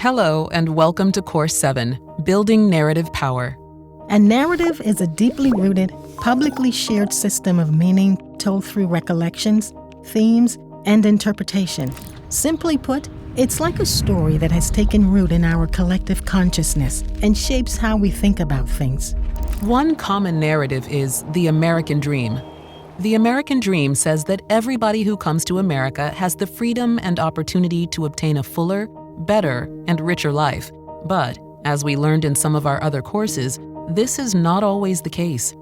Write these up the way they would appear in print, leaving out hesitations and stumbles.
Hello, and welcome to Course 7, Building Narrative Power. A narrative is a deeply rooted, publicly shared system of meaning told through recollections, themes, and interpretation. Simply put, it's like a story that has taken root in our collective consciousness and shapes how we think about things. One common narrative is the American dream. The American dream says that everybody who comes to America has the freedom and opportunity to obtain a fuller, better, and richer life. But, as we learned in some of our other courses, this is not always the case.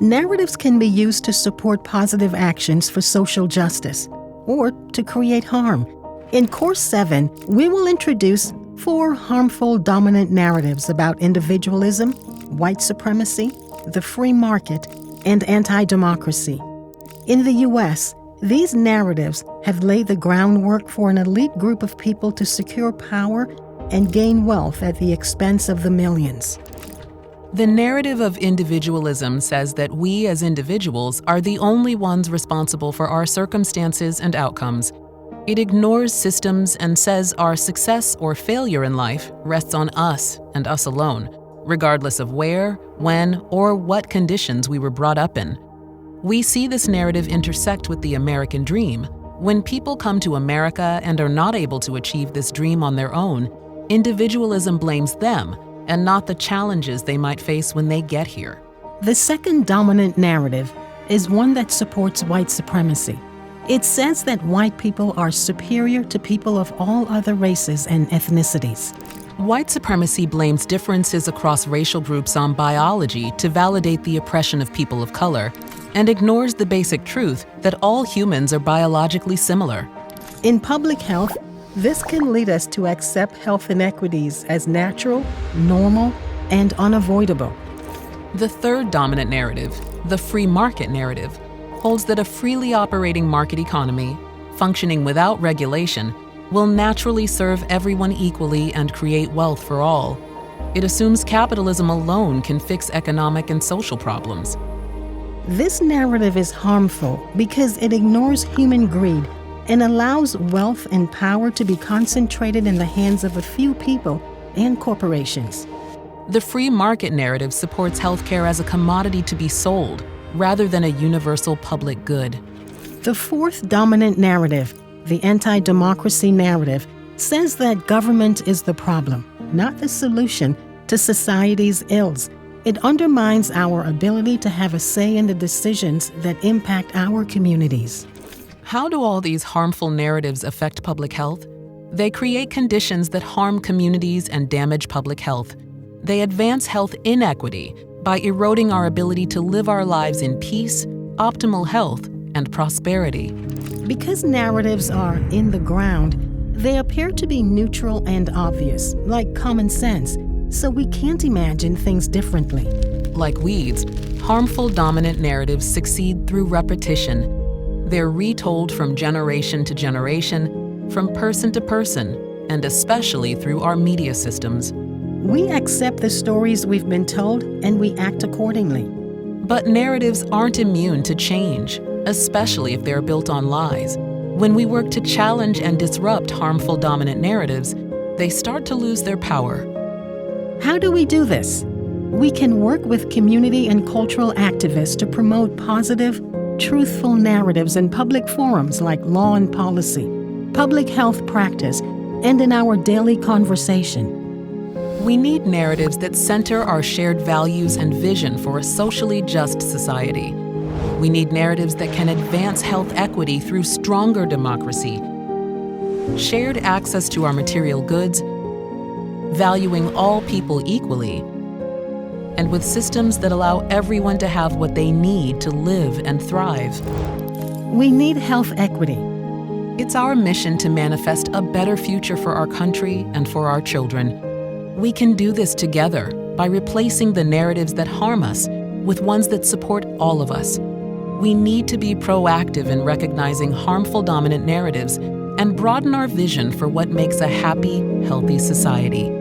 Narratives can be used to support positive actions for social justice or to create harm. In Course 7, we will introduce 4 harmful dominant narratives about individualism, white supremacy, the free market, and anti-democracy. In the U.S., these narratives have laid the groundwork for an elite group of people to secure power and gain wealth at the expense of the millions. The narrative of individualism says that we as individuals are the only ones responsible for our circumstances and outcomes. It ignores systems and says our success or failure in life rests on us and us alone, regardless of where, when, or what conditions we were brought up in. We see this narrative intersect with the American dream. When people come to America and are not able to achieve this dream on their own, individualism blames them and not the challenges they might face when they get here. The second dominant narrative is one that supports white supremacy. It says that white people are superior to people of all other races and ethnicities. White supremacy blames differences across racial groups on biology to validate the oppression of people of color, and ignores the basic truth that all humans are biologically similar. In public health, this can lead us to accept health inequities as natural, normal, and unavoidable. The third dominant narrative, the free market narrative, holds that a freely operating market economy, functioning without regulation, will naturally serve everyone equally and create wealth for all. It assumes capitalism alone can fix economic and social problems. This narrative is harmful because it ignores human greed and allows wealth and power to be concentrated in the hands of a few people and corporations. The free market narrative supports healthcare as a commodity to be sold, rather than a universal public good. The fourth dominant narrative, the anti-democracy narrative, says that government is the problem, not the solution to society's ills. It undermines our ability to have a say in the decisions that impact our communities. How do all these harmful narratives affect public health? They create conditions that harm communities and damage public health. They advance health inequity by eroding our ability to live our lives in peace, optimal health, and prosperity. Because narratives are in the ground, they appear to be neutral and obvious, like common sense, so we can't imagine things differently. Like weeds, harmful dominant narratives succeed through repetition. They're retold from generation to generation, from person to person, and especially through our media systems. We accept the stories we've been told and we act accordingly. But narratives aren't immune to change, especially if they're built on lies. When we work to challenge and disrupt harmful dominant narratives, they start to lose their power. How do we do this? We can work with community and cultural activists to promote positive, truthful narratives in public forums like law and policy, public health practice, and in our daily conversation. We need narratives that center our shared values and vision for a socially just society. We need narratives that can advance health equity through stronger democracy, shared access to our material goods, valuing all people equally, and with systems that allow everyone to have what they need to live and thrive. We need health equity. It's our mission to manifest a better future for our country and for our children. We can do this together by replacing the narratives that harm us with ones that support all of us. We need to be proactive in recognizing harmful dominant narratives and broaden our vision for what makes a happy, healthy society.